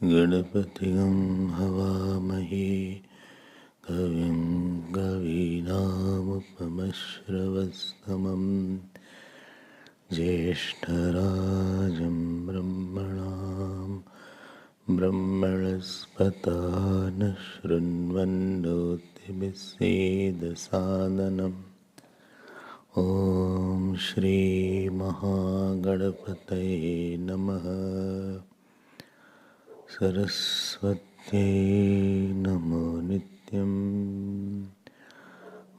गणपतिं हवामहे कविं कवीनामुपमश्रवस्तमं ज्येष्ठराजं ब्रह्मणस्पत न शृण्वन्नोतिभिस्सेदसादनम् ॐ श्री महागणपतये नमः। सरस्वत्यै नमो नित्यं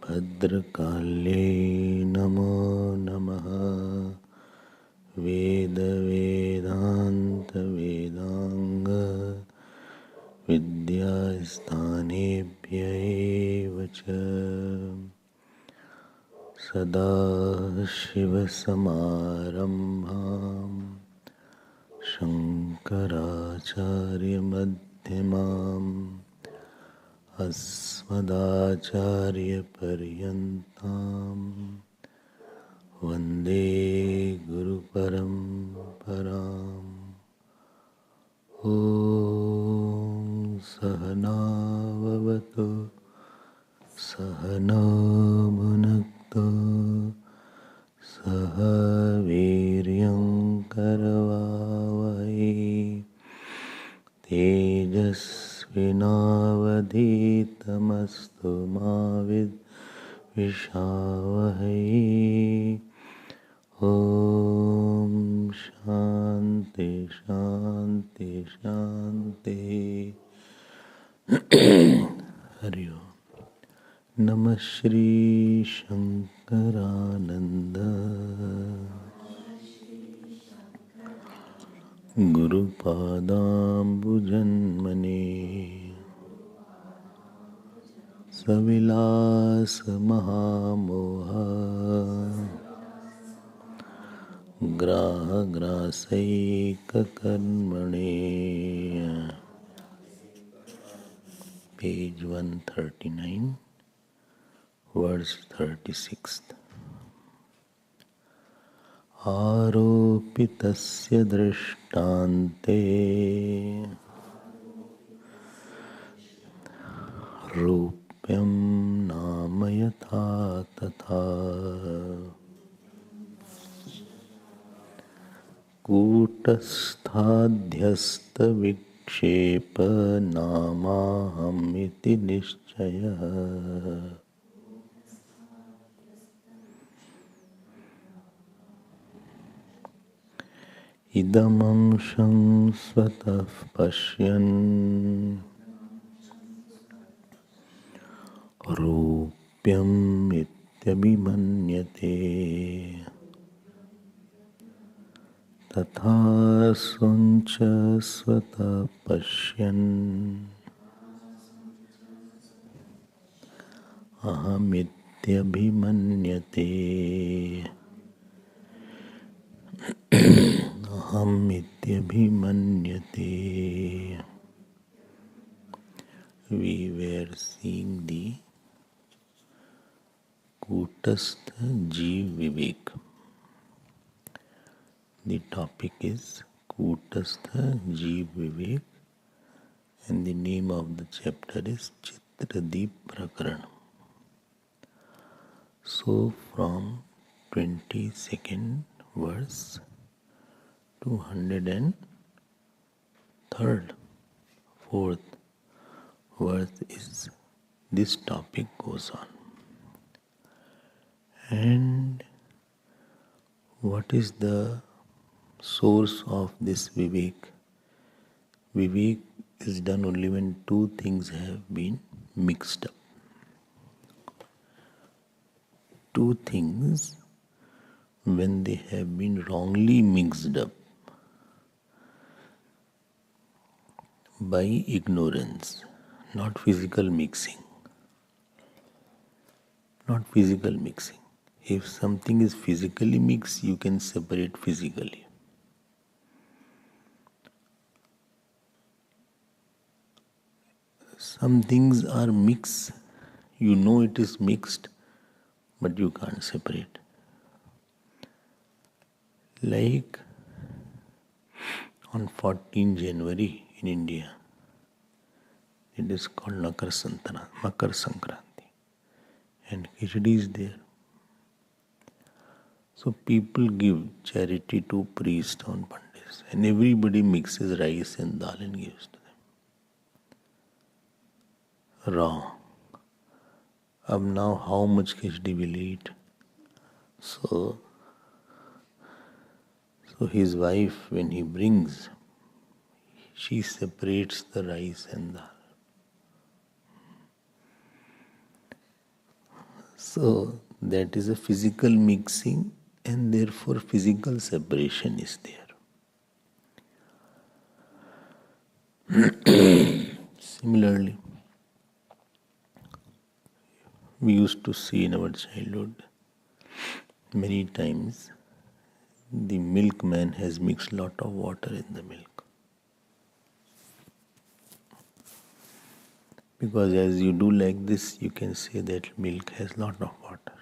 भद्रकाल्यै नमो नमः। वेदान्त विद्यास्थानेभ्य एव च सदाशिवसमारम्भाम् शङ्कराचार्यमध्यमाम् अस्मदाचार्यपर्यन्ताम् वन्दे गुरुपरम्पराम्। ॐ सहना भवतु सहना भुनक्तु सह वीर्यं करवावहै तेजस्विनावधीतमस्तु मा विद्विषावहै। ॐ शान्ति शान्ति शान्ति। हरि ओम। नमः श्री शंकरानंद गुरुपादाम्बुजन्मने सविलास महामोह ग्राहग्रासैककर्मणे। Page 139, verse 36. आरोपितस्य दृष्टान्ते रूप्यं नाम यथा तथा कूटस्थाध्यस्तविक्षेप नामाहमिति निश्चयः। इदमंशं स्वतः पश्यन् रूप्यम् इत्यभिमन्यते तथा स्वञ्च स्वतः पश्यन् अहमित्यभिमन्यते अहमित्यभिमन्यते। we were seeing the Kutastha Jeev Vivek. The topic is Kutastha Jeev Vivek and the name of the chapter is Chitradeep Prakaran. So from 22nd verse to 103rd, fourth verse is this topic goes on. And what is the source of this Vivek? Vivek is done only when two things have been mixed up. Two things, when they have been wrongly mixed up by ignorance, not physical mixing. Not physical mixing. If something is physically mixed, you can separate physically. Some things are mixed, you know it is mixed, but you can't separate. Like on 14 January in India, it is called Makar Sankranti, and khichdi is there. So people give charity to priests on Pandits, and everybody mixes rice and dal and gives to them. Raw. Now how much khichdi will eat? So his wife, when he brings, she separates the rice and dal. So that is a physical mixing, and therefore physical separation is there. Similarly, we used to see in our childhood many times the milkman has mixed lot of water in the milk. Because as you do like this, you can say that milk has lot of water.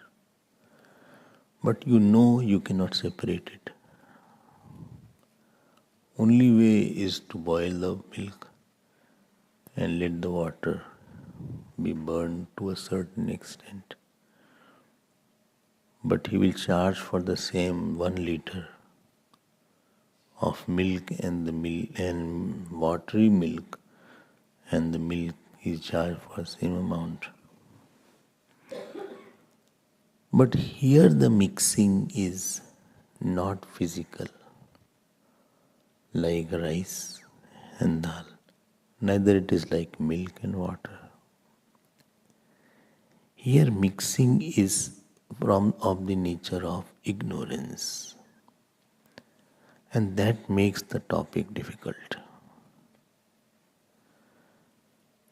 But you know you cannot separate it. Only way is to boil the milk and let the water be burned to a certain extent. But he will charge for the same 1 liter of milk and watery milk, and the milk is charged for the same amount. But here the mixing is not physical, like rice and dal. Neither it is like milk and water. Here mixing is of the nature of ignorance. And that makes the topic difficult.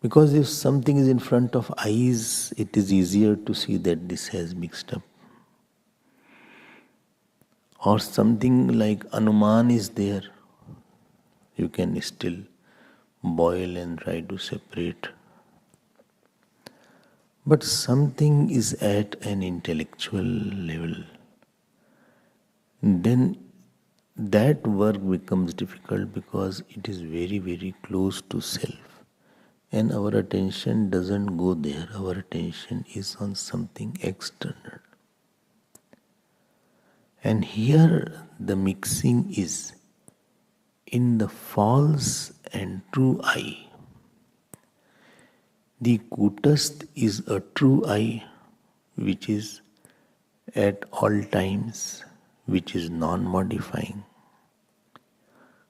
Because if something is in front of eyes, it is easier to see that this has mixed up. Or something like Anuman is there, you can still boil and try to separate. But something is at an intellectual level, then that work becomes difficult because it is very, very close to self. And our attention doesn't go there. Our attention is on something external. And here the mixing is in the false and true I. The Kutastha is a true I which is at all times, which is non-modifying,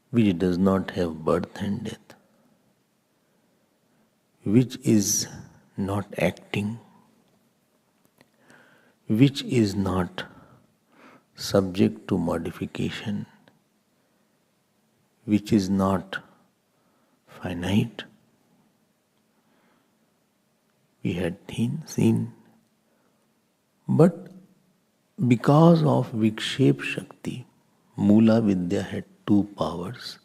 which does not have birth and death, which is not acting, which is not subject to modification, which is not finite. We had seen, but because of Vikshep Shakti, Mula Vidya had 2 powers.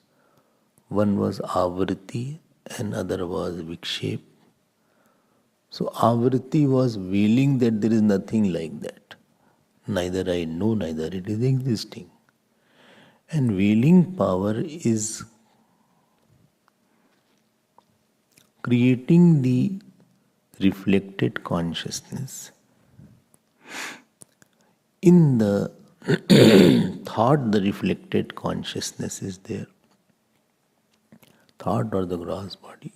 One was Avriti and other was Vikshep. So Avriti was willing that there is nothing like that. Neither I know, neither it is existing. And willing power is creating the reflected consciousness. In the thought, the reflected consciousness is there. Thought or the gross body.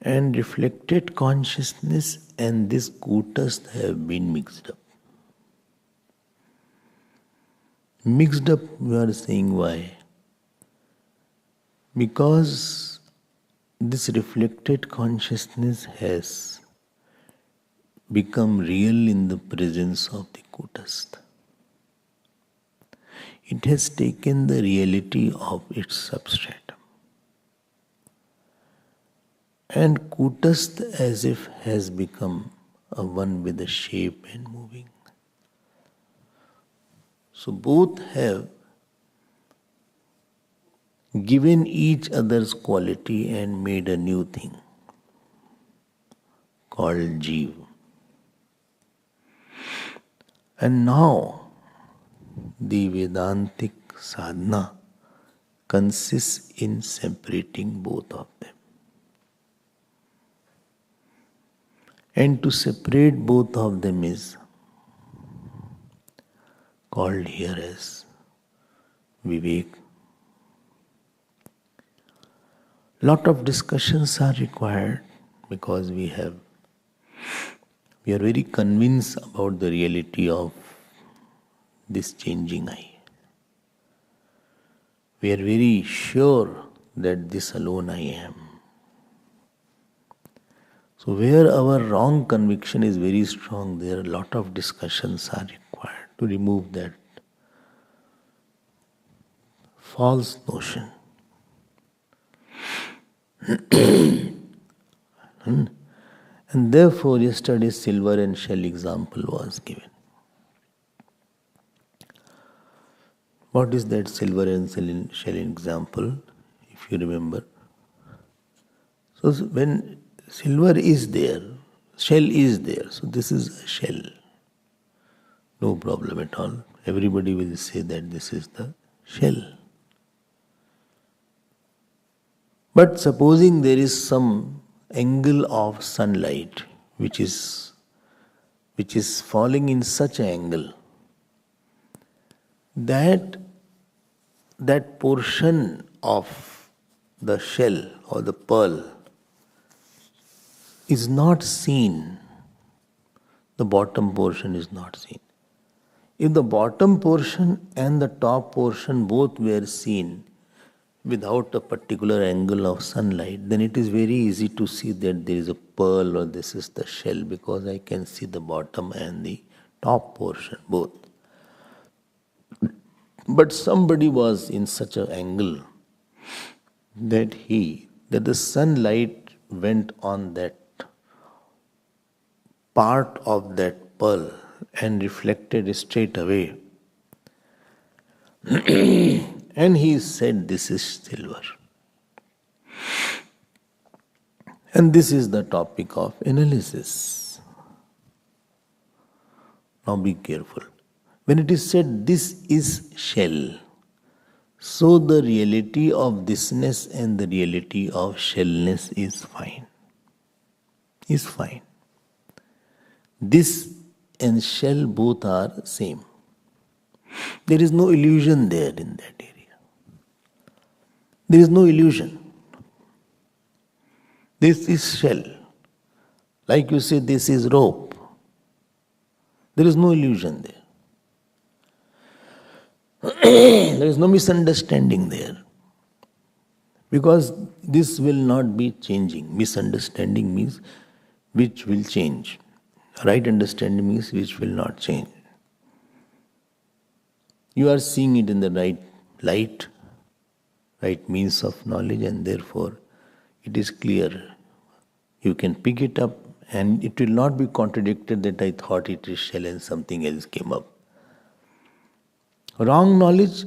And reflected consciousness and this kutastha have been mixed up. Mixed up, we are saying why? Because this reflected consciousness has become real in the presence of the kutastha. It has taken the reality of its substratum. And kutastha as if has become a one with the shape and moving. So both have given each other's quality and made a new thing called Jeev. And now the Vedantic sadhana consists in separating both of them. And to separate both of them is called here as Vivek. Lot of discussions are required because we are very convinced about the reality of this changing I. We are very sure that this alone I am. So where our wrong conviction is very strong, there are a lot of discussions are required to remove that false notion. And therefore yesterday's silver and shell example was given. What is that silver and shell example, if you remember? So when silver is there, shell is there, so this is a shell. No problem at all. Everybody will say that this is the shell. But supposing there is some angle of sunlight which is falling in such an angle that portion of the shell or the pearl is not seen, the bottom portion is not seen. If the bottom portion and the top portion both were seen without a particular angle of sunlight, then it is very easy to see that there is a pearl or this is the shell because I can see the bottom and the top portion both. But somebody was in such an angle that the sunlight went on that part of that pearl and reflected straight away. And he said, this is silver. And this is the topic of analysis. Now be careful. When it is said, this is shell, so the reality of thisness and the reality of shellness is fine. Is fine. This and shell both are same. There is no illusion there in that area. There is no illusion. This is shell. Like you say, this is rope. There is no illusion there. There is no misunderstanding there. Because this will not be changing. Misunderstanding means which will change. Right understanding means which will not change. You are seeing it in the right light, right means of knowledge, and therefore it is clear. You can pick it up and it will not be contradicted that I thought it is shell and something else came up. Wrong knowledge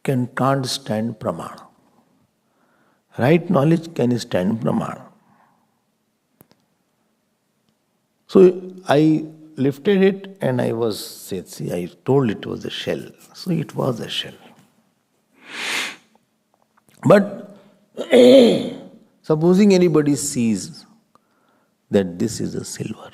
can't stand pramana. Right knowledge can stand pramana. So I lifted it and I was, see, I told it was a shell. So it was a shell. But supposing anybody sees that this is a silver.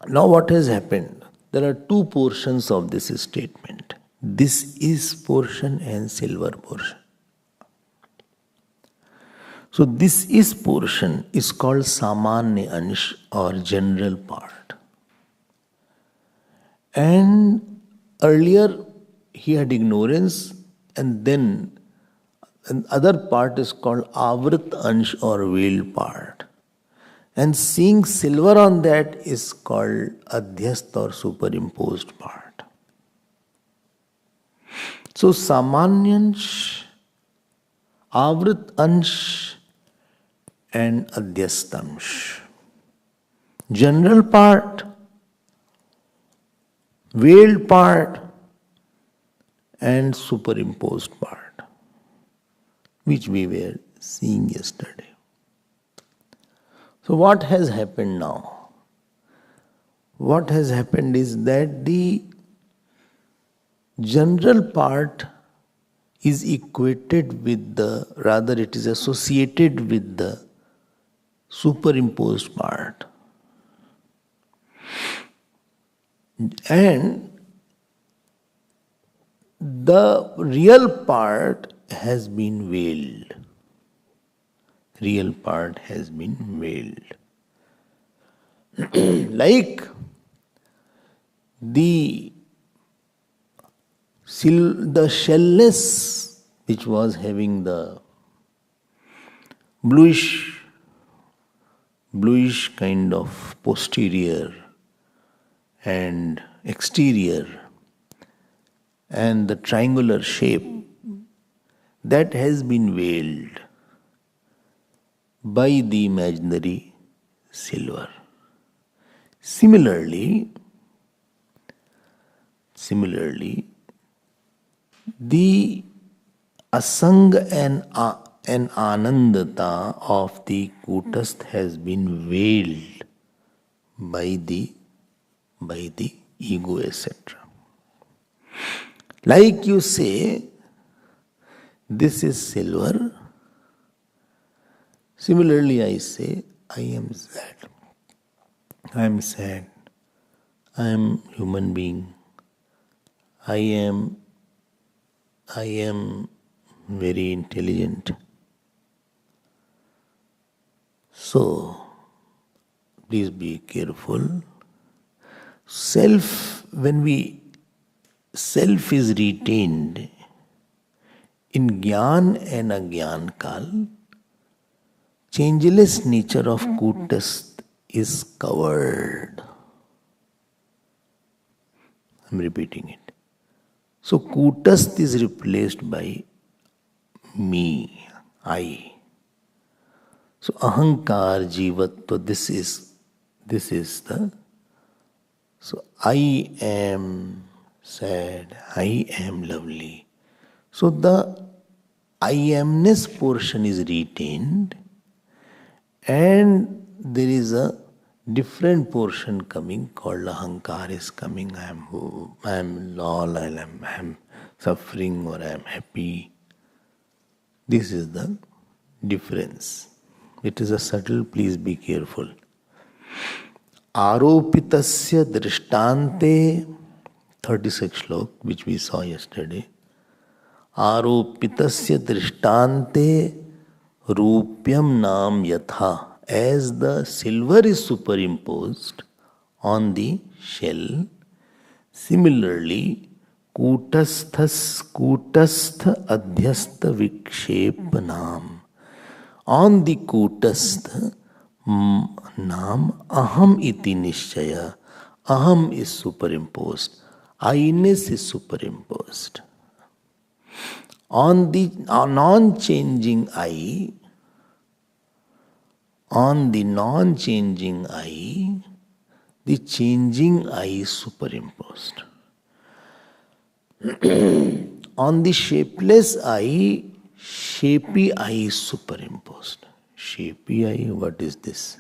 Now what has happened? There are two portions of this statement. This is portion and silver portion. So this is portion is called samanya ansh or general part. And earlier he had ignorance, and then another part is called avrit ansh or veiled part. And seeing silver on that is called adhyast or superimposed part. So samanyansh, avrit ansh and adhyastamsh. General part, veiled part and superimposed part, which we were seeing yesterday. So what has happened now? What has happened is that the general part is equated with the, rather it is associated with the superimposed part. And the real part has been veiled. Real part has been veiled. Like the shellless, which was having the bluish kind of posterior and exterior, and the triangular shape, that has been veiled by the imaginary silver. Similarly, the asang and anandata of the kutastha has been veiled by the ego, etc. Like you say, this is silver. Similarly, I say, I am sad. I am sad. I am human being. I am very intelligent. So, please be careful. Self is retained in Gyan and Agyan Kal, changeless nature of Kutastha is covered. I am repeating it. So Kutastha is replaced by me, I. So Ahankar, Jivatva, this is the. So I am sad, I am lovely. So the I amness portion is retained, and there is a different portion coming called Ahankar is coming. I am lol, I am suffering, or I am happy. This is the difference. It is a subtle, please be careful. Aropitasya drishtante, 36th slok, which we saw yesterday. Aropitasya drishtante rupyam nam yatha. As the silver is superimposed on the shell, similarly, kutastha adhyastha vikshepanam. On the kutastha nam aham iti nishchaya. Aham is superimposed. I-ness is superimposed. On the non-changing I, the changing I is superimposed. On the shapeless I, shapy I is superimposed. Shapy eye, what is this?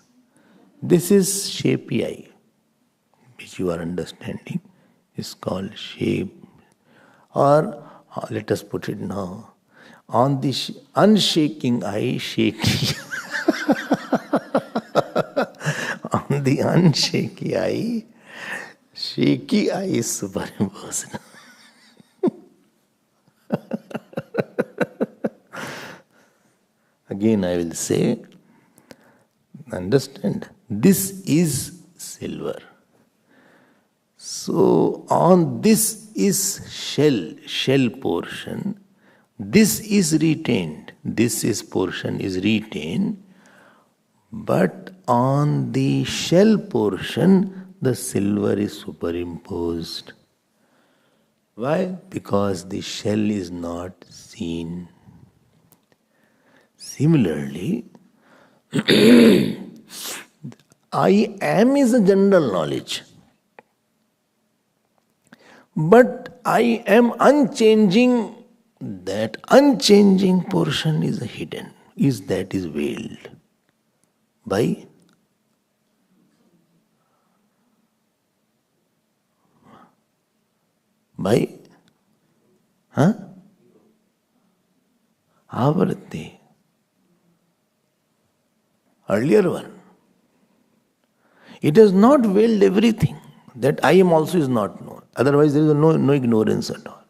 This is shapy eye, which you are understanding is called shape. Or let us put it now, on the unshaking eye, shaky. On the unshaky eye, shaky eye is superimposed. Again, I will say, understand, this is silver. So, on this is shell portion, this is retained, this is portion is retained, but on the shell portion, the silver is superimposed. Why? Because the shell is not seen. Similarly, I am is a general knowledge. But I am unchanging, that unchanging portion is hidden, that is veiled by Avarti. Earlier one. It has not veiled everything. That I am also is not known. Otherwise, there is no ignorance at all.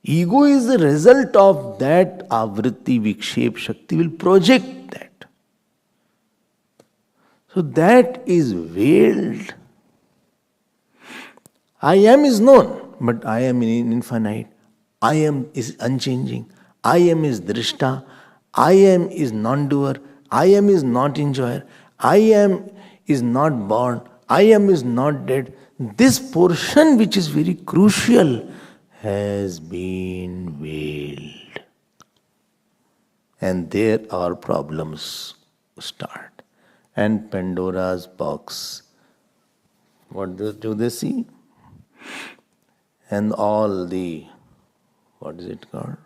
Ego is the result of that Avritti, Vikshep, Shakti will project that. So that is veiled. I am is known, but I am infinite. I am is unchanging. I am is drishta. I am is non-doer. I am is not enjoyer. I am is not born. I am is not dead. This portion, which is very crucial, has been veiled. And there our problems start. And Pandora's box. What do they see? And all the, what is it called?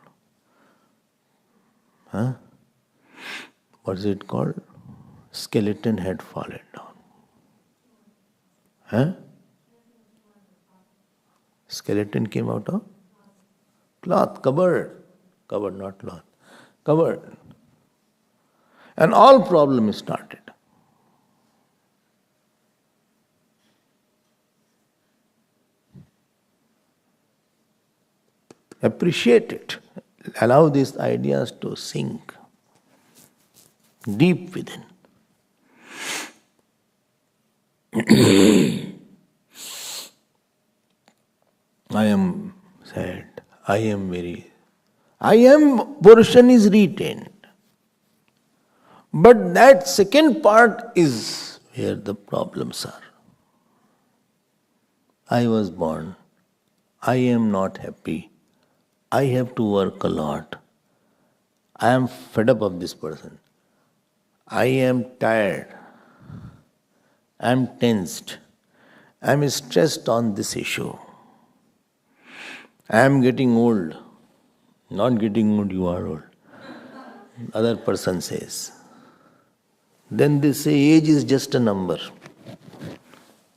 What is it called? Skeleton had fallen down. Skeleton came out of cloth, cupboard, not cloth, cupboard. And all problems started. Appreciate it. Allow these ideas to sink deep within. I am sad. I am portion is retained. But that second part is where the problems are. I was born. I am not happy. I have to work a lot. I am fed up of this person. I am tired. I am tensed. I am stressed on this issue. I am getting old. Not getting old, you are old. Other person says. Then they say age is just a number.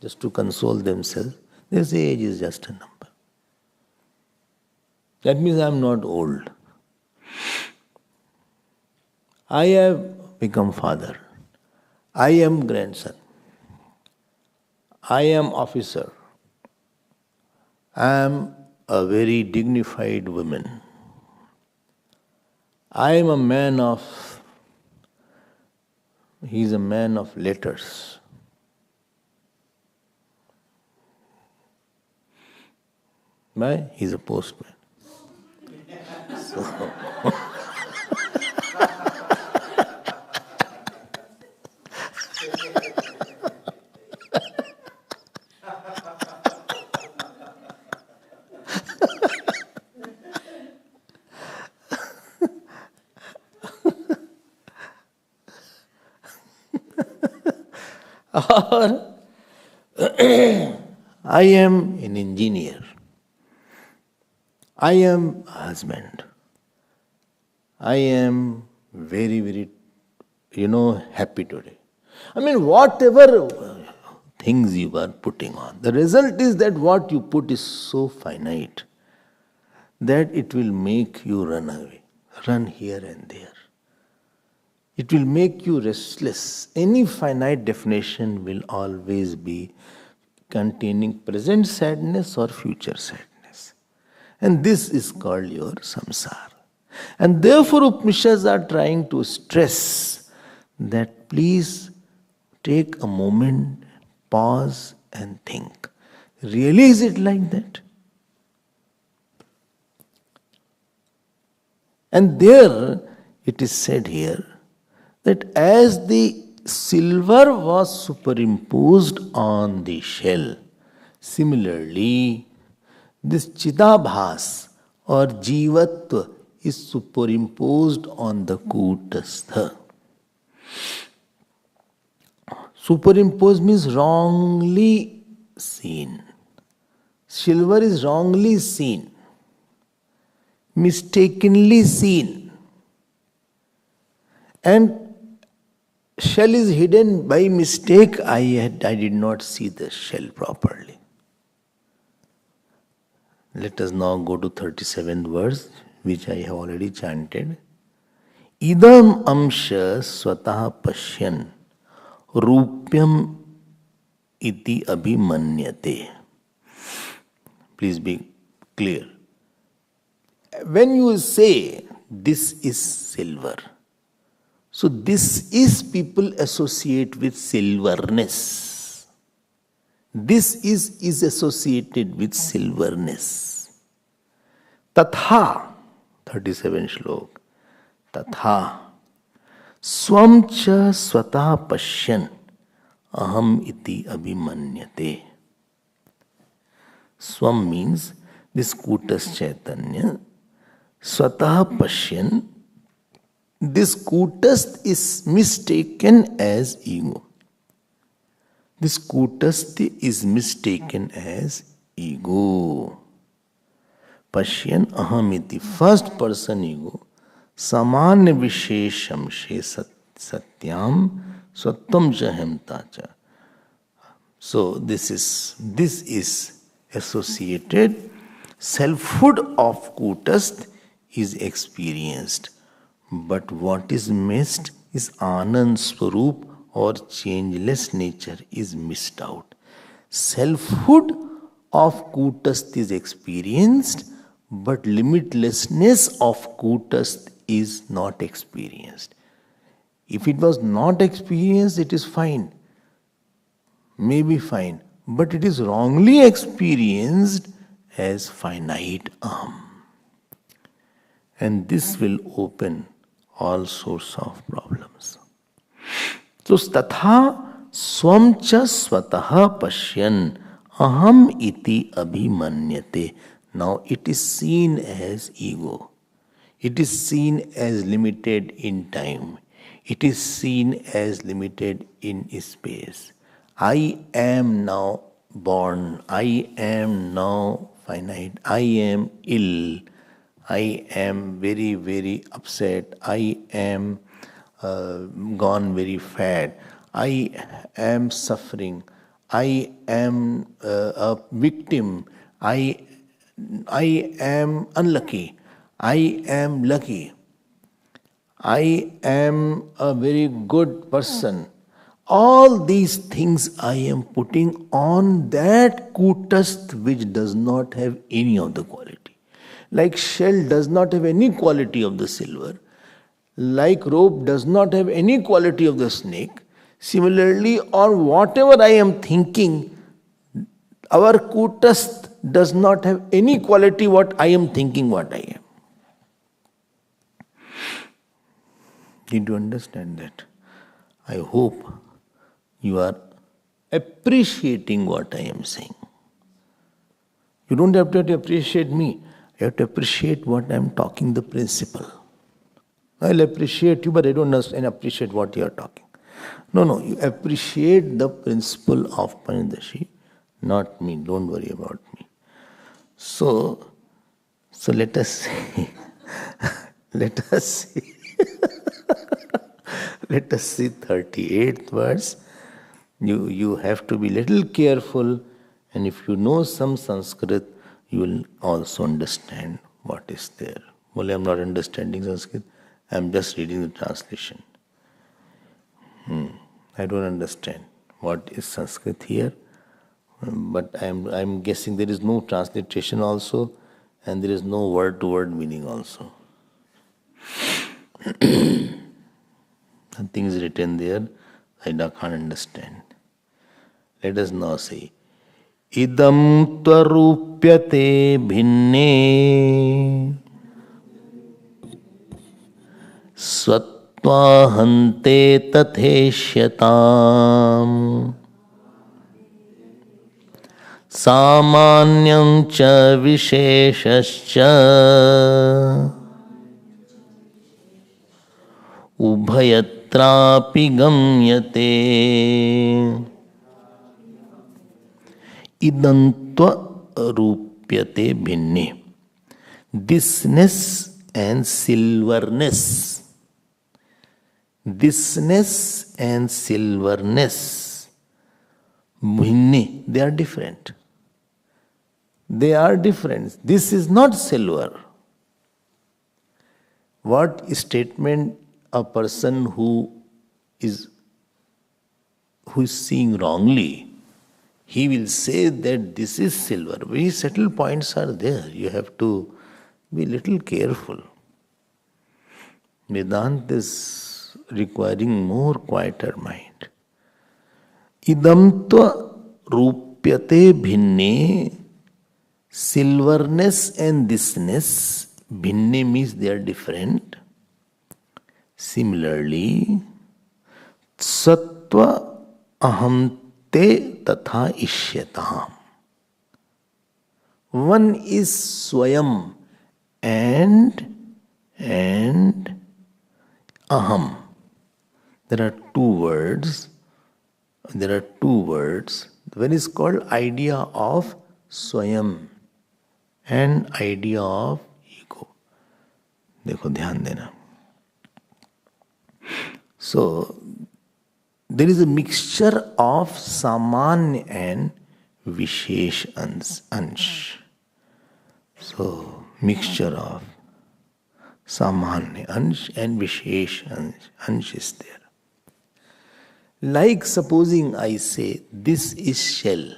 Just to console themselves, they say age is just a number. That means I am not old. I have become father. I am grandson. I am officer. I am a very dignified woman. I am a man of, he is a man of letters. Why? He is a postman. So, or I am an engineer. I am a husband. I am very, very, happy today. I mean, whatever things you are putting on, the result is that what you put is so finite that it will make you run away, run here and there. It will make you restless. Any finite definition will always be containing present sadness or future sadness. And this is called your samsara. And therefore Upanishads are trying to stress that please take a moment, pause and think. Really is it like that? And there it is said here that as the silver was superimposed on the shell, similarly this chidabhas or jivatva is superimposed on the kutastha. Superimposed means wrongly seen. Silver is wrongly seen, mistakenly seen. And shell is hidden by mistake. I did not see the shell properly. Let us now go to 37th verse, which I have already chanted. Idam amsha swatah pashyan rupyam iti abhimanyate. Please be clear. When you say this is silver, so this is people associate with silverness. This is associated with silverness. Tatha, 37 shlok. Tatha, swam cha swatah pashyan aham iti abhimanyate. Swam means this kutas chaitanya. Swatah pashyan, this kutast is mistaken as ego. This kutast is mistaken as ego. Pashyan ahamiti, first person ego, samanya vishesham she satyam swattam jahem tacha. So this is associated. Selfhood of kutast is experienced. But what is missed is Anand Swarup or changeless nature is missed out. Selfhood of Kutast is experienced, but limitlessness of Kutast is not experienced. If it was not experienced, it is fine. Maybe fine. But it is wrongly experienced as finite aham. And this will open all sorts of problems. So, tatha swam cha swatah pashyan aham iti abhimanyate. Now it is seen as ego. It is seen as limited in time. It is seen as limited in space. I am now born. I am now finite. I am ill. I am very, very upset. I am gone very fat. I am suffering. I am a victim. I am unlucky. I am lucky. I am a very good person. All these things I am putting on that kutast which does not have any of the quality. Like shell does not have any quality of the silver, like rope does not have any quality of the snake. Similarly, or whatever I am thinking, our kutast does not have any quality what I am thinking what I am. Did you understand that? I hope you are appreciating what I am saying. You don't have to appreciate me. You have to appreciate what I am talking, the principle. I'll appreciate you, but I don't understand appreciate what you are talking. No, you appreciate the principle of Panchadashi, not me. Don't worry about me. So let us see. Let us see. Let us see 38th verse. You have to be little careful, and if you know some Sanskrit, you will also understand what is there. Well, I am not understanding Sanskrit, I am just reading the translation. I don't understand what is Sanskrit here, but I am guessing there is no transliteration also, and there is no word-to-word meaning also. Nothing is written there, I can't understand. Let us now say, idam tvarupyate bhinne svatvahante tatheshyatam samanyam cha visheshascha ubhayatrapi gamyate. Idantva rupyate bhinne. Thisness and silverness. Thisness and silverness. Bhinne, they are different. They are different. This is not silver. What statement a person who is seeing wrongly, he will say that this is silver. Very subtle points are there. You have to be little careful. Vedanta is requiring more quieter mind. Idamtva rupyate bhinne, silverness and thisness. Bhinne means they are different. Similarly, sattva ahamte tatha ishyatam. One is swayam and aham. There are two words. One is called idea of swayam and idea of ego. देखो ध्यान देना. So there is a mixture of samanya and vishesh ansh. So mixture of samanya ansh and vishesh ansh is there. Like supposing I say this is shell.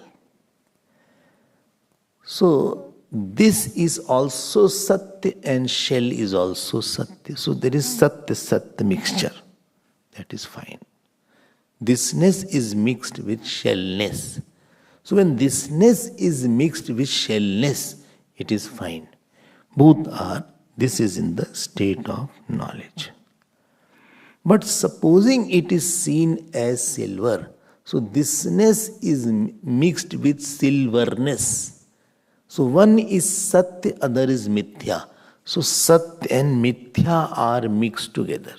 So this is also satya and shell is also satya. So there is satya mixture. That is fine. Thisness is mixed with shellness. So when thisness is mixed with shellness, it is fine. Both are, this is in the state of knowledge. But supposing it is seen as silver, so thisness is mixed with silverness. So one is satya, other is mithya. So satya and mithya are mixed together.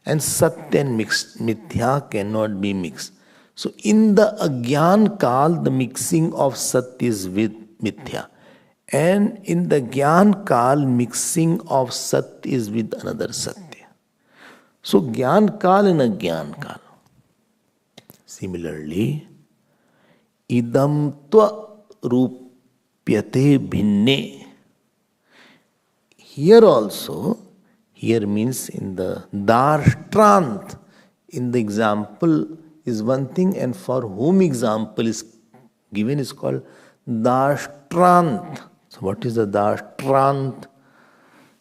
And satya and mithya cannot be mixed. So in the agyan kal, the mixing of satya is with mithya. And in the gyan kal, mixing of satya is with another satya. So gyan kal and agyan kal. Similarly, idam tva rupyate bhinne. Here also, here means in the darshtrant, in the example is one thing, and for whom example is given is called darshtrant. So what is the darshtrant?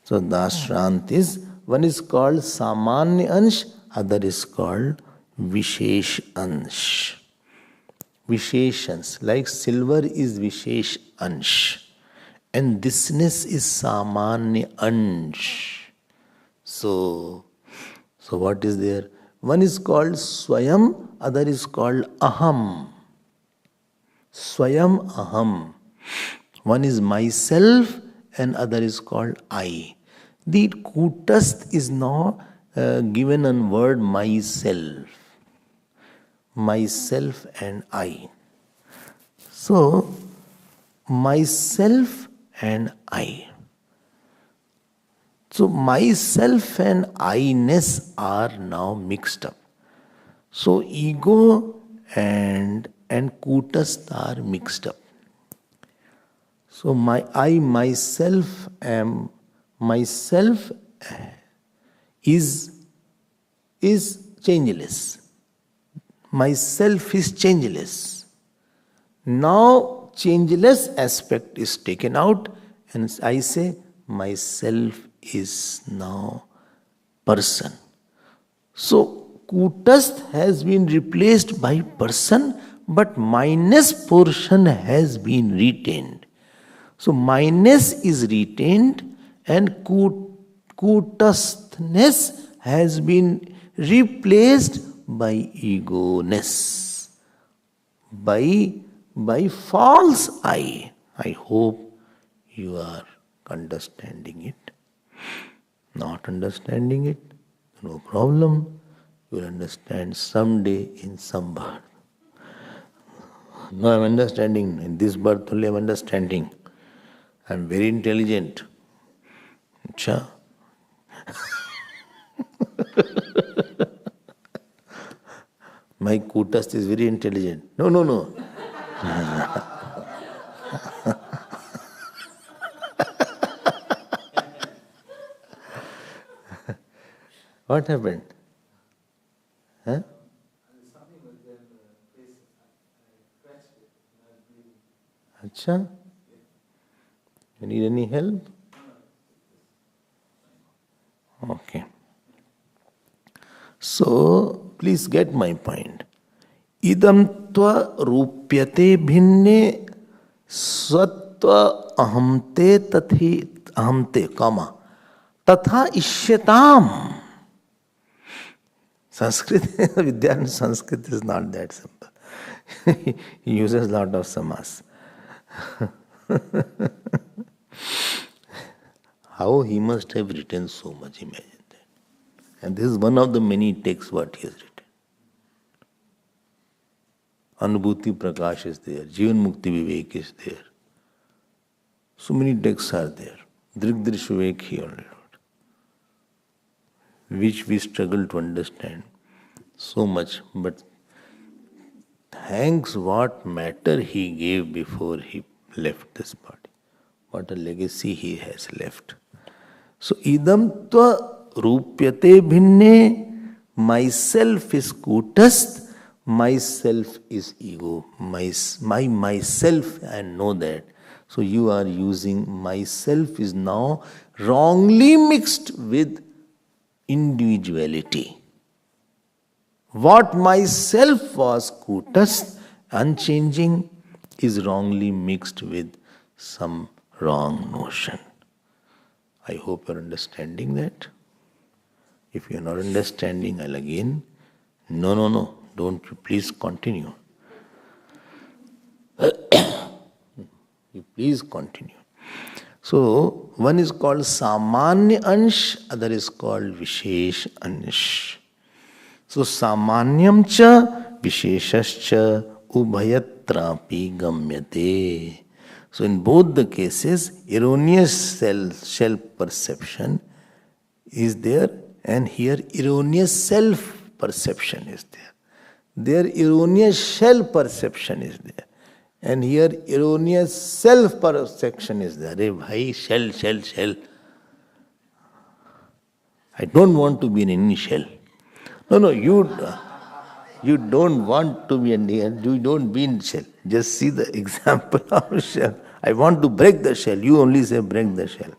So darshtrant is, one is called samanya ansh, other is called vishesh ansh. Visheshans, like silver is vishesh ansh, and thisness is samanya ansh. So what is there? One is called swayam, other is called aham. Swayam aham. One is myself and other is called I. The kutastha is now given on word myself. Myself and I. So, myself and I. So myself and I-ness are now mixed up. So ego and kutastha are mixed up. So I myself am myself is changeless. Myself is changeless. Now changeless aspect is taken out and I say myself is now person. So kutastha has been replaced by person, but minus portion has been retained. So minus is retained and kutasthness has been replaced by ego-ness, by false I. I hope you are understanding it. Not understanding it, no problem. You will understand someday in some birth. No, I am understanding. In this birth only I am understanding. I am very intelligent. Achha. My kutastha is very intelligent. No. What happened? Huh? Achha? You need any help? Okay. So, please get my point. Idam tva rupyate bhinne svatva ahamte tathi ahamte, comma, tatha ishyatam. Sanskrit, Vidyananda Sanskrit is not that simple. He uses a lot of samas. How he must have written so much, imagine that. And this is one of the many texts what he has written. Anubhuti Prakash is there, Jivan Mukti Vivek is there. So many texts are there. Drigdrish Vivek he already wrote, which we struggle to understand so much. But thanks what matter he gave before he left this body. What a legacy he has left. So, idam tva rupyate bhinne, myself is kutastha, myself is ego. Myself, I know that. So, you are using myself is now wrongly mixed with individuality. What myself was kutastha, unchanging, is wrongly mixed with some wrong notion. I hope you are understanding that. If you are not understanding, I'll again. No. Don't you please continue. You please continue. So, one is called Samanya Ansh, other is called Vishesh Ansh. So, Samanyam cha Visheshascha Ubhayatrapi Gamyate. So, in both the cases, erroneous self-perception is there, and here erroneous self-perception is there. There erroneous shell-perception is there, and here erroneous self-perception is there. Hey, bhai, shell. I don't want to be in any shell. No, you don't want to be in the shell. You don't be in shell. Just see the example of shell. I want to break the shell. You only say break the shell.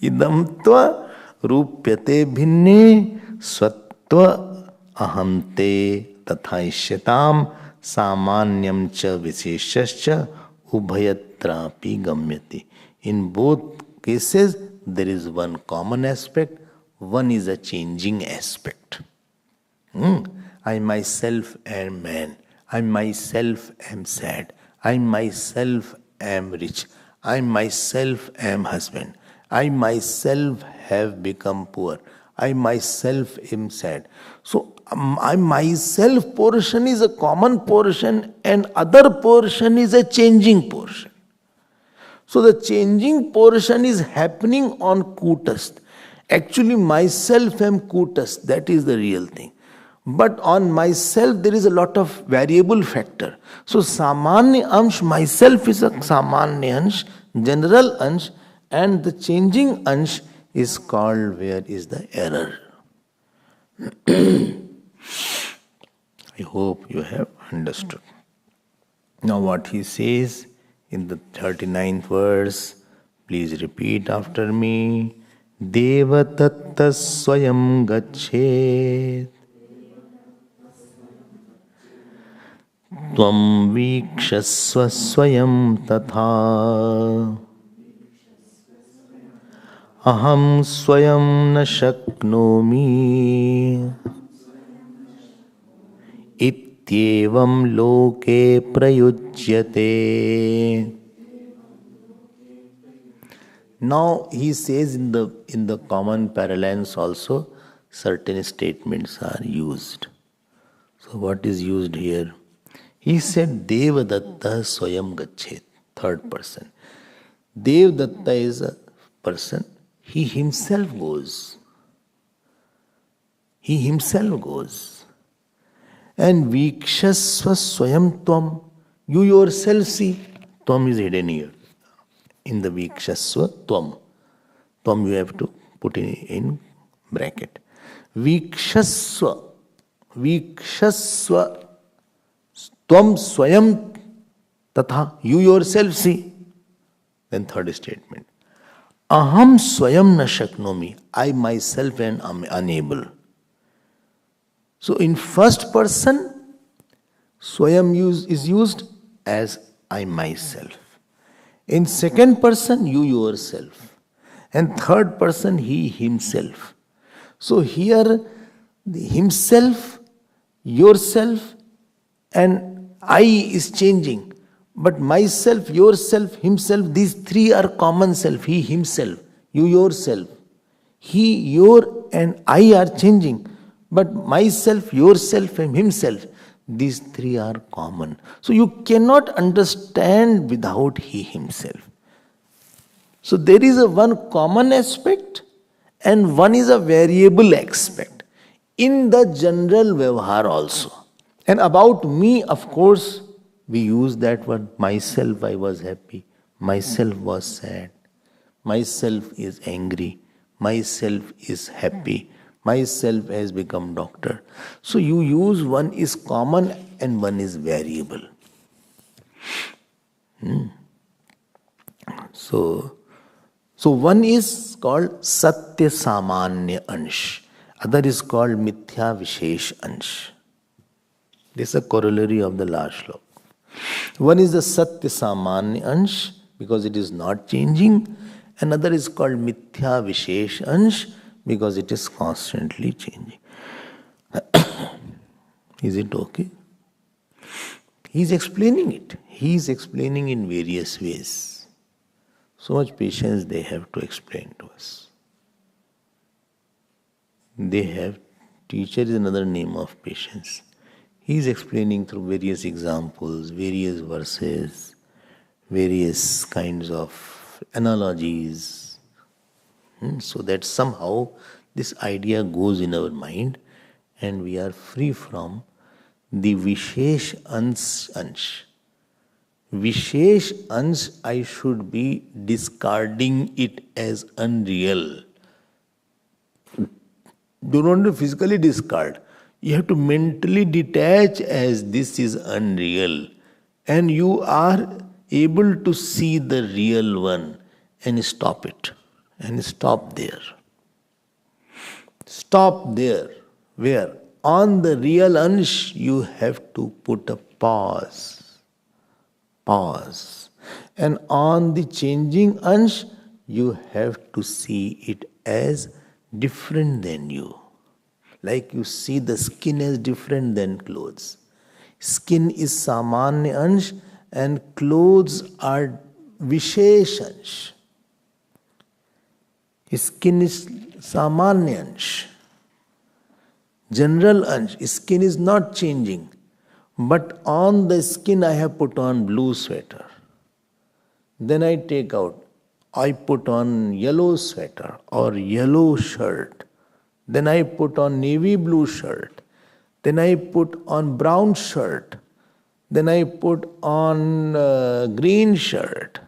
Idam tva rupyate bhinne svatva ahamte tatha ishyatam samanyam cha visheshascha ubhayatrapi gamyati. In both cases, there is one common aspect, one is a changing aspect. I myself am man, I myself am sad, I myself am rich, I myself am husband, I myself have become poor, I myself am sad. So I myself portion is a common portion and other portion is a changing portion. So the changing portion is happening on kutastha. Actually myself am kutastha, that is the real thing. But on myself there is a lot of variable factor. So samanya ansh, myself is a samanya ansh, general ansh, and the changing ansh is called where is the error. I hope you have understood. Now what he says in the 39th verse, please repeat after me. Deva tatta swayam gachet Tvam vikshasva swayam tatha Aham swayam na shaknomi Ityevam loke prayujyate. Now he says in the common parlance also certain statements are used. So what is used here? He said Devadatta Swayam Gachet, third person. Devadatta is a person, he himself goes. He himself goes. And Vikshasva Swayam Tvam, you yourself see. Tvam is hidden here. In the Vikshasva Tvam. Tvam you have to put in bracket. Vikshasva. Vikshasva. Tvam Swayam Tatha. You yourself see. Then third statement. Aham Swayam na shaknomi. I myself am unable. So in first person, Swayam is used as I myself. In second person, you yourself. And third person, he himself. So here, the himself, yourself, and I is changing. But myself, yourself, himself, these three are common self. He himself, you yourself. He, your, and I are changing. But myself, yourself, and himself, these three are common. So you cannot understand without he himself. So there is a one common aspect and one is a variable aspect in the general vyavahar also. And about me, of course, we use that word. Myself, I was happy. Myself was sad. Myself is angry. Myself is happy. Myself has become doctor. So you use one is common and one is variable. So one is called Satya Samanya Ansh. Other is called Mithya Vishesh Ansh. This is a corollary of the last slok. One is the Satya Samanya Ansh because it is not changing. Another is called Mithya Vishesh Ansh because it is constantly changing. Is it okay? He is explaining it. He is explaining in various ways. So much patience they have to explain to us. They have, teacher is another name of patience. He is explaining through various examples, various verses, various kinds of analogies, so that somehow this idea goes in our mind and we are free from the Vishesh Ansh. Vishesh Ansh, I should be discarding it as unreal. Do not physically discard. You have to mentally detach as this is unreal. And you are able to see the real one and stop it. And stop there. Stop there. Where? On the real Ansh, you have to put a pause. Pause. And on the changing Ansh, you have to see it as different than you. Like you see the skin as different than clothes. Skin is Samanya Ansh and clothes are Vishesh Ansh. Skin is samanya ansh. General ansh. Skin is not changing. But on the skin I have put on blue sweater. Then I take out. I put on yellow sweater or yellow shirt. Then I put on navy blue shirt. Then I put on brown shirt. Then I put on green shirt.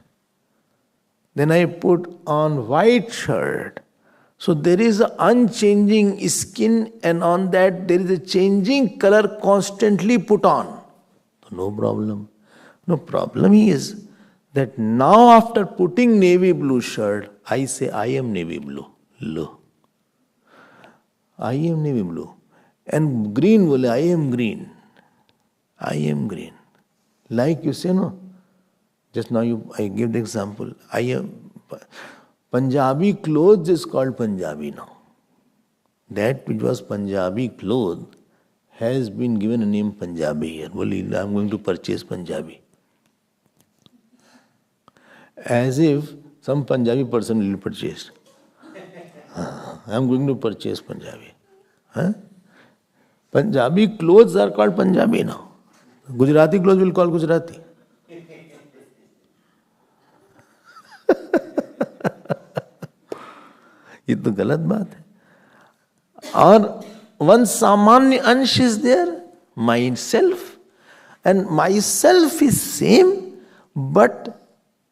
Then I put on white shirt. So there is an unchanging skin, and on that there is a changing color constantly put on. So no problem. No problem is that now after putting navy blue shirt, I say I am navy blue. Lo. I am navy blue. And green bole, I am green. I am green. Like you say, no? Just now I give the example. I am Punjabi clothes is called Punjabi now. That which was Punjabi clothes has been given a name Punjabi here. Well, I am going to purchase Punjabi. As if some Punjabi person will purchase. I am going to purchase Punjabi. Huh? Punjabi clothes are called Punjabi now. Gujarati clothes will call Gujarati. ये तो गलत बात है. और one सामान्य अंश is there, myself, and myself is same, but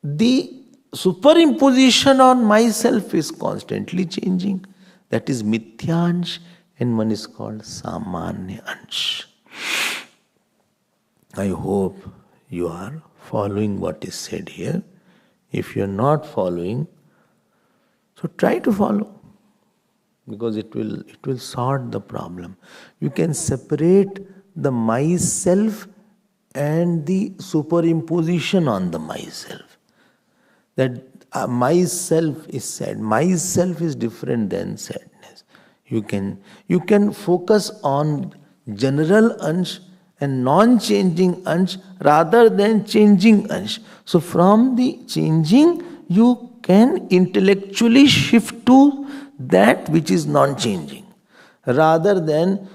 the superimposition on myself is constantly changing. That is mithya ansh, and one is called samanya ansh. I hope you are following what is said here. If you are not following, so try to follow, because it will sort the problem. You can separate the myself and the superimposition on the myself. That myself is sad. Myself is different than sadness. You can focus on general ansh and non-changing ansh rather than changing ansh. So from the changing, you can intellectually shift to that which is non-changing. Rather than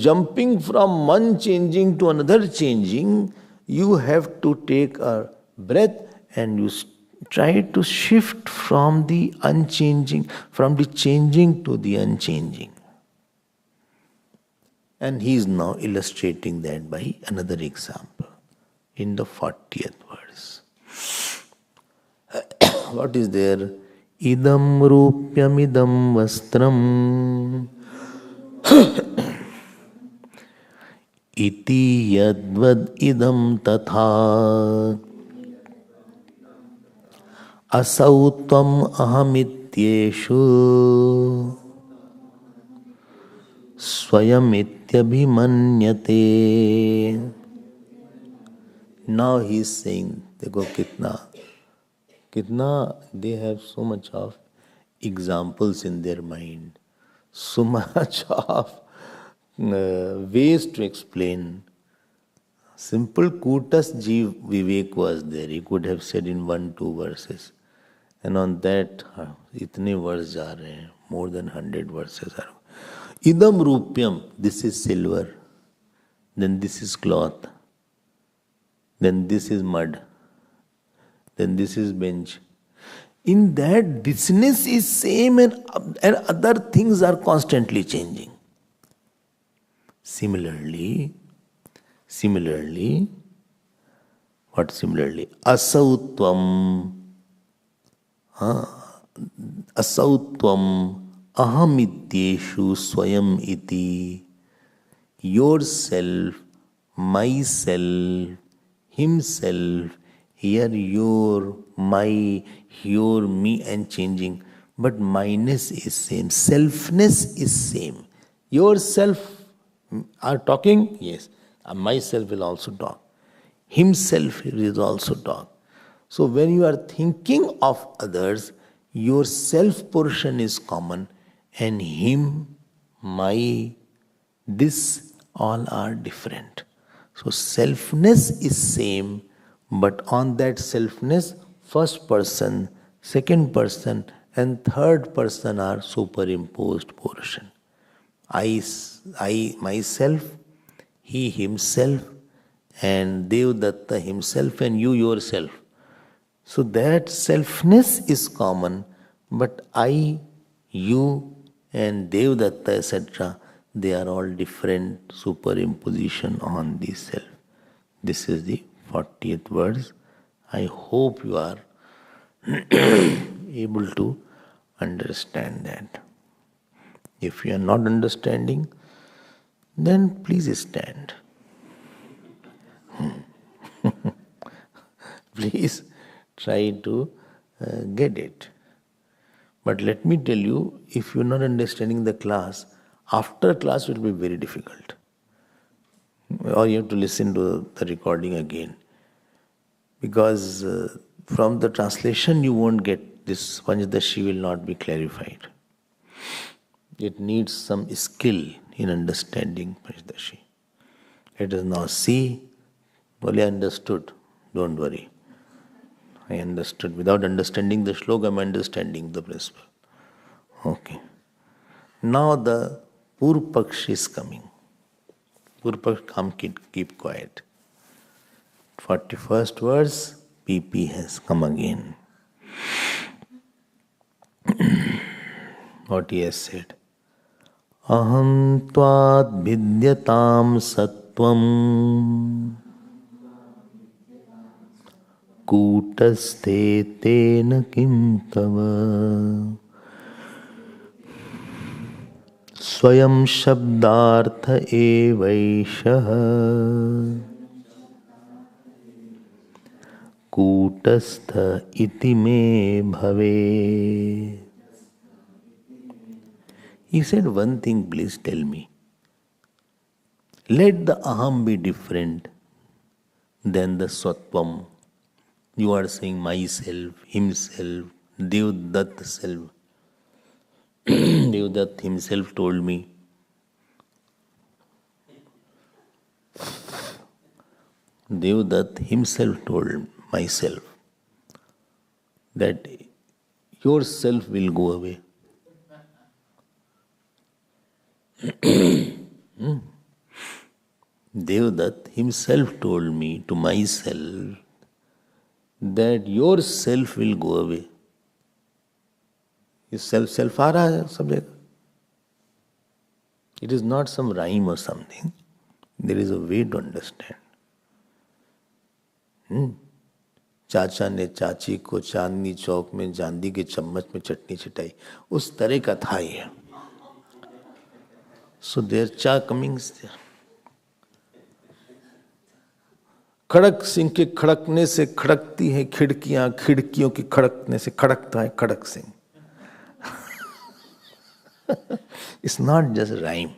jumping from one changing to another changing, you have to take a breath and you try to shift from the unchanging, from the changing to the unchanging. And he is now illustrating that by another example in the 40th verse. What is there? Idam rupyam idam vastram iti yadvad idam tatha asau tvam ahamityeshu swayamityabhimanyate. Now he is saying, देखो कितना they have so much of examples in their mind, so much of ways to explain. Simple Kutas Jeev Vivek was there. He could have said in 1-2 verses. And on that, itne verse जा रहे हैं, more than 100 verses are. Idam rupyam, this is silver. Then this is cloth. Then this is mud. Then this is bench. In that, thisness is same and other things are constantly changing. Similarly, what similarly? Asautvam ahamityeshu swayam iti. Yourself, myself, himself, here your, my, your, me and changing. But myness is same. Selfness is same. Yourself are talking? Yes. Myself will also talk. Himself will also talk. So when you are thinking of others, your self portion is common, and him, my, this all are different. So selfness is same, but on that selfness, first person, second person, and third person are superimposed portion. I myself, he himself, and Devdatta himself, and you yourself. So that selfness is common, but I, you, and Devdatta, etc., they are all different superimposition on the self. This is the 40th verse. I hope you are able to understand that. If you are not understanding, then please stand. Please try to get it. But let me tell you, if you are not understanding the class, after class it will be very difficult. Or you have to listen to the recording again. Because from the translation you won't get this. Panchadashi will not be clarified. It needs some skill in understanding Panchadashi. Let us now see. Well, I understood. Don't worry. I understood. Without understanding the shloka, I'm understanding the principle. Okay. Now the Purpaksh is coming. Purpaksh, come, keep quiet. 41st verse, PP has come again. What he has said. Aham tvad vidyatam sattvam kutaste tena kim tava swayam shabdartha evaishah kutastha iti me bhave. He said, one thing, please tell me. Let the aham be different than the sattvam. You are saying myself, himself, Devdatta self. Devdatta himself told me. Devdatta himself told myself that yourself will go away. Devdatta himself told me to myself that yourself will go away. Is self aa raha hai sab jagah. It is not some rhyme or something. There is a way to understand. चाचा ने चाची को चांदनी चौक में चांदी के चम्मच में चटनी छिटाई, उस तरह का था ये. So there cha comings there. खड़क सिंह के खड़कने से खड़कती हैं खिड़कियां, खिड़कियों की खड़कने से खड़कता है खड़क Singh. It's not just rhyme.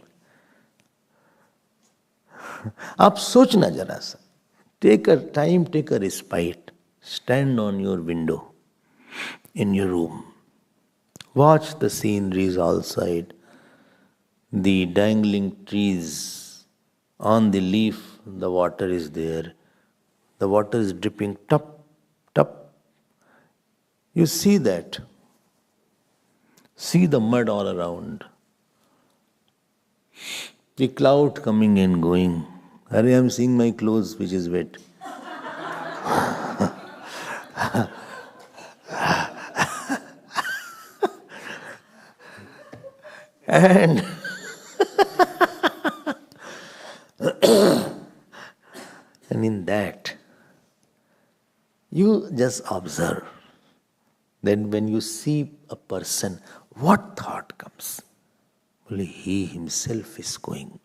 आप सोचना जरा सा. Take a time, take a respite. Stand on your window in your room. Watch the sceneries outside. The dangling trees. On the leaf, the water is there. The water is dripping, tup, tup. You see that. See the mud all around. The cloud coming and going. I am seeing my clothes which is wet. And and in that, you just observe. Then when you see a person, what thought comes? Only he himself is going.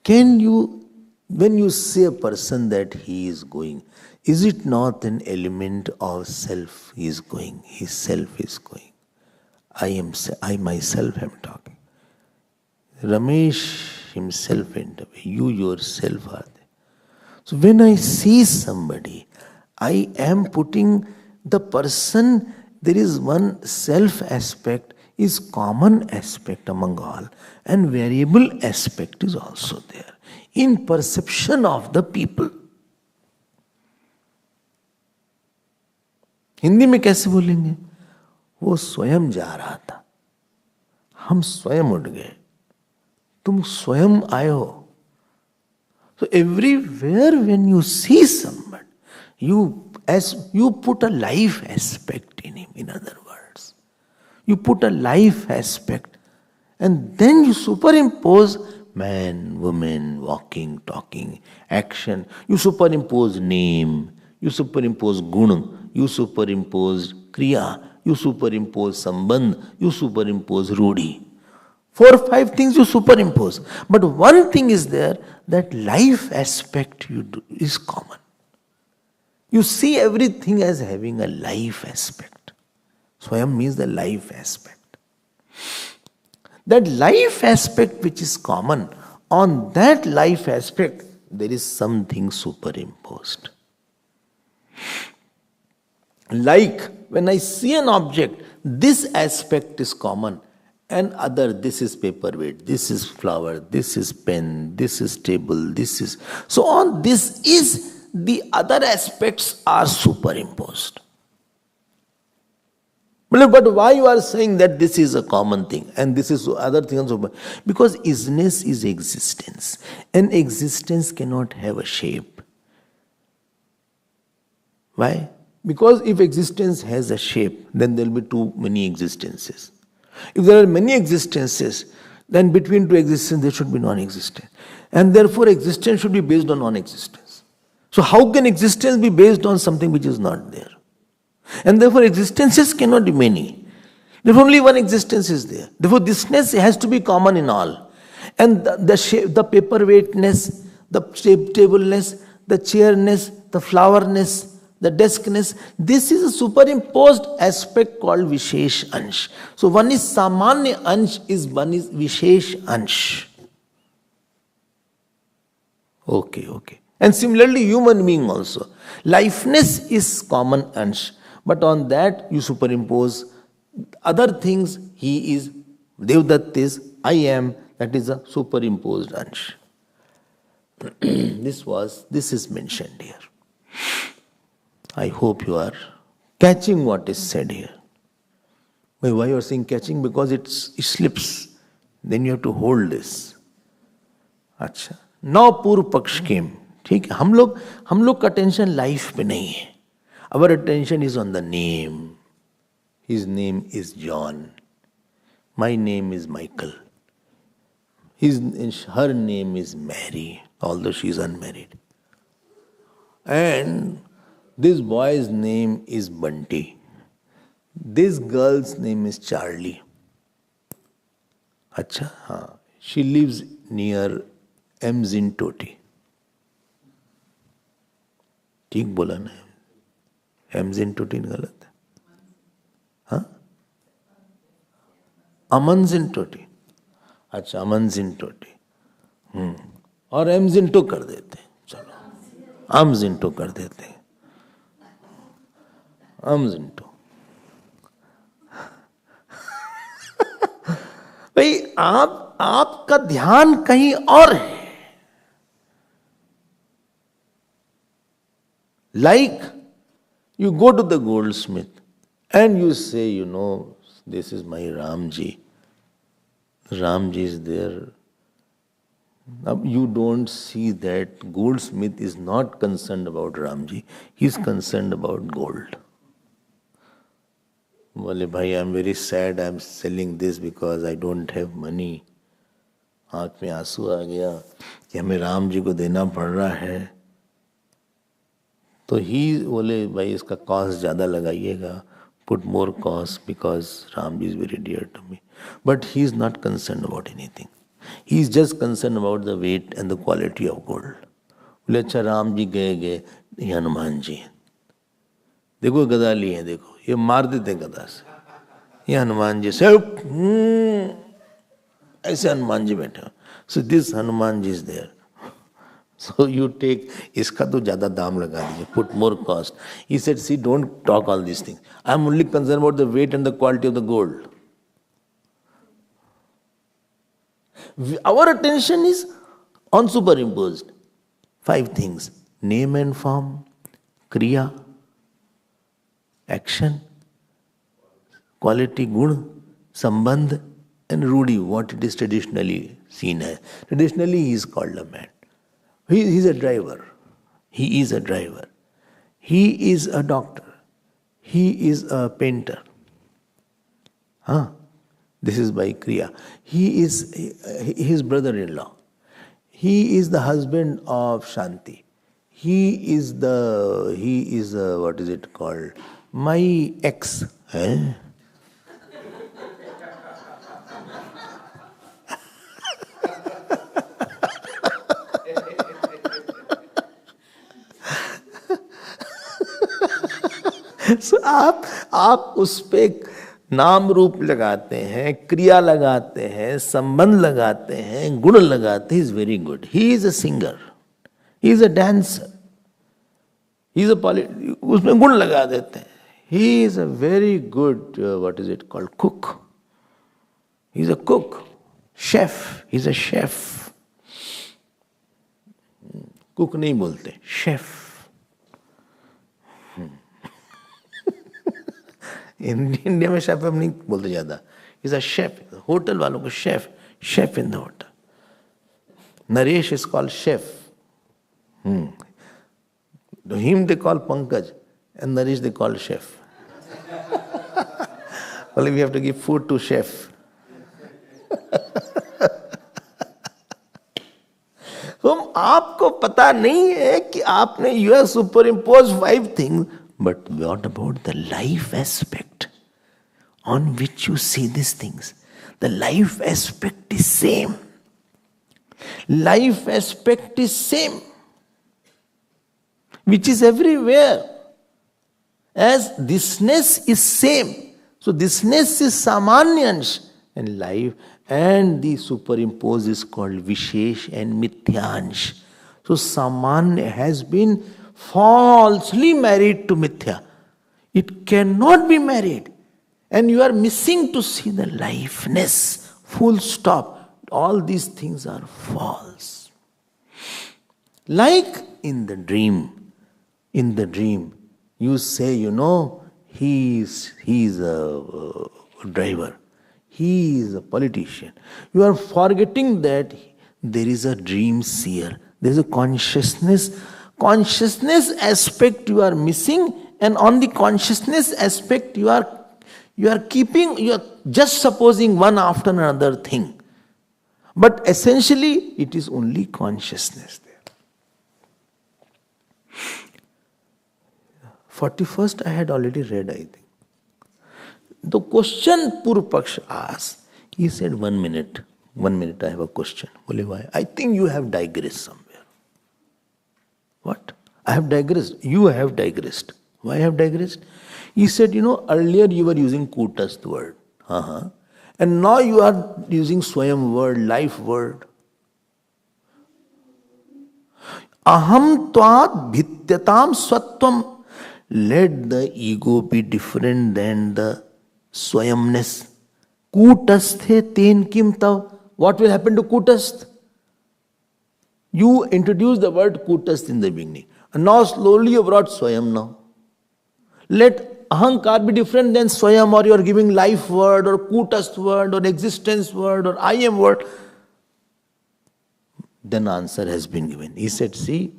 Can you, when you see a person that he is going, is it not an element of self he is going? His self is going. I myself am talking. Ramesh himself went away. You yourself are there. So when I see somebody, I am putting the person, there is one self aspect, is common aspect among all, and variable aspect is also there in perception of the people. Hindi में कैसे बोलेंगे? वो स्वयं जा रहा था, हम स्वयं उठ गए, तुम स्वयं आए हो. So everywhere when you see somebody, you put a life aspect in him, in other words. You put a life aspect and then you superimpose man, woman, walking, talking, action. You superimpose name, you superimpose guna, you superimpose kriya, you superimpose sambandh, you superimpose rudi. 4 or 5 things you superimpose. But one thing is there, that life aspect is common. You see everything as having a life aspect. Swayam means the life aspect. That life aspect which is common, on that life aspect, there is something superimposed. Like when I see an object, this aspect is common. And other, this is paperweight, this is flower, this is pen, this is table, this is... So on this is, the other aspects are superimposed. But why you are saying that this is a common thing and this is other thing also? Because isness is existence. And existence cannot have a shape. Why? Because if existence has a shape, then there will be too many existences. If there are many existences, then between two existences there should be non-existence. And therefore existence should be based on non-existence. So how can existence be based on something which is not there? And therefore existences cannot be many. Therefore only one existence is there. Therefore thisness has to be common in all. And the shape, the paperweightness, the tableness, the chairness, the flowerness, the deskness, this is a superimposed aspect called Vishesh Ansh. So one is Samanya Ansh, one is Vishesh Ansh. Okay. And similarly, human being also. Lifeness is common Ansh, but on that you superimpose other things. He is, Devdatt is, I am, that is a superimposed Ansh. This is mentioned here. I hope you are catching what is said here. Why you are saying catching? Because it slips. Then you have to hold this. अच्छा. Now पूर्व पक्ष came. ठीक है. हम लोग का attention life पे नहीं है. Our attention is on the name. His name is John. My name is Michael. Her name is Mary, although she is unmarried. And this boy's name is Bunty. This girl's name is Charlie. अच्छा, हाँ. She lives near Emsintoti. ठीक बोला ना? Emsintoti गलत है? हाँ? Amanzintoti. अच्छा, Amanzintoti. और Emsinto कर देते हैं. चलो, Amzinto कर देते हैं. Amzinto. भाई आपका ध्यान कहीं और है. Like you go to the goldsmith and you say, this is my Ramji. Ramji is there. Now you don't see that goldsmith is not concerned about Ramji. He is concerned about gold. बोले भाई, I am very sad, I am selling this because I don't have money. आँख में आंसू आ गया कि हमें राम जी को देना पड़ रहा है. तो ही बोले भाई इसका कॉस्ट ज़्यादा लगाइएगा, put more cost because Ram is very dear to me. But he is not concerned about anything. He is just concerned about the weight and the quality of gold. बोले अच्छा राम जी गए, ये हनुमान जी हैं. देखो गदा ली है, देखो ये मार देते गदा से. ये हनुमान जी से ऐसे हनुमान जी बैठे. So this Hanuman ji is there. So you take, इसका तो ज़्यादा दाम लगा दीजिए, put more cost. He said, see, don't talk all these things. I am only concerned about the weight and the quality of the gold. Our attention is on superimposed 5 things: name and form, kriya, action, quality, gun, sambandh, and rudi, what it is traditionally seen as. Traditionally, he is called a man. He is a driver. He is a driver. He is a doctor. He is a painter. This is by Kriya. He is his brother-in-law. He is the husband of Shanti. He is what is it called? My ex. Eh? So आप उस पे नाम रूप लगाते हैं, क्रिया लगाते हैं, संबंध लगाते हैं, गुण लगाते हैं. Is very good. He is a singer, he is a dancer, he is a उसमें गुण लगा देते हैं. He is a very good what is it called cook. He is a cook, chef. He is a chef. Cook नहीं बोलते, chef. India में chef हम नहीं बोलते ज्यादा. Is a chef. होटल वालों को chef, chef in the hotel. Naresh is called chef. Him they call Pankaj, and Naresh they call chef. Only we have to give food to chef. तो आपको पता नहीं है कि आपने you have superimposed 5 things, but what about the life aspect on which you see these things? The life aspect is same. Life aspect is same, which is everywhere. As thisness is same. So thisness is samanyansh and life, and the superimposed is called vishesh and mithyansh. So samanya has been falsely married to mithya. It cannot be married. And you are missing to see the lifeness. Full stop. All these things are false. Like in the dream, you say, he is a driver, he is a politician. You are forgetting that there is a dream seer, there is a consciousness aspect you are missing, and on the consciousness aspect you are just supposing one after another thing. But essentially it is only consciousness there. 41st I had already read, I think. The question Purupaksh asked, he said 1 minute. 1 minute, I have a question. Bole, why? I think you have digressed somewhere. What? I have digressed. You have digressed. Why I have digressed? He said, earlier you were using Kutastha word. And now you are using Swayam word, life word. Aham tvad bhityatam swatvam. Let the ego be different than the Swayamness. Kutasthe ten kim tav. What will happen to Kutastha? You introduced the word Kutastha in the beginning. And now slowly you brought Swayam now. Let Ahankar be different than Swayam, or you are giving life word or Kutastha word or existence word or I am word. Then answer has been given. He said, see,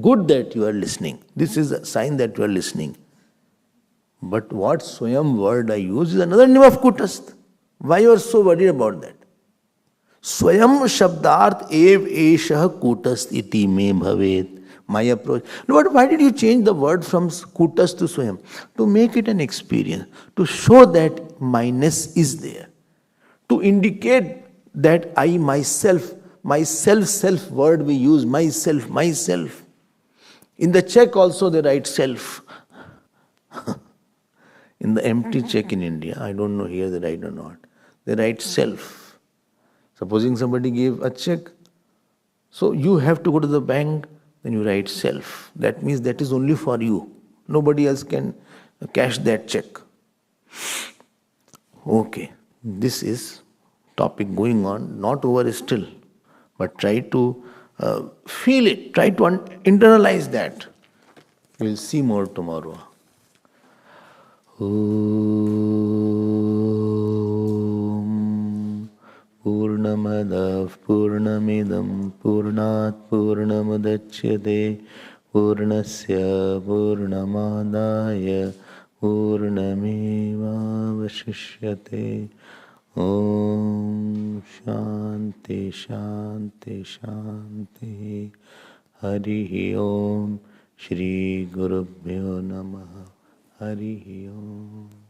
good that you are listening. This is a sign that you are listening. But what Swayam word I use is another name of Kutastha. Why you are so worried about that? Swayam shabdart ev eshah Kutastha iti me bhavet. My approach. Lord, why did you change the word from Kutastha to Swayam? To make it an experience. To show that myness is there. To indicate that I myself word we use, myself. In the check also they write self. In the empty check in India, I don't know here they write or not, they write self. Supposing somebody gave a check, so you have to go to the bank, then you write self. That means that is only for you. Nobody else can cash that check. Okay, this is topic going on, not over still, but try to feel it, try to internalize that. We'll see more tomorrow. Ooh. पूर्णमदः पूर्णमिदं पूर्णात् पूर्णमुदच्यते पूर्णस्य पूर्णमादाय पूर्णमेवावशिष्यते। ॐ शान्ति शान्ति शान्तिः। हरिः ॐ श्री गुरुभ्यो नमः। हरिः ॐ।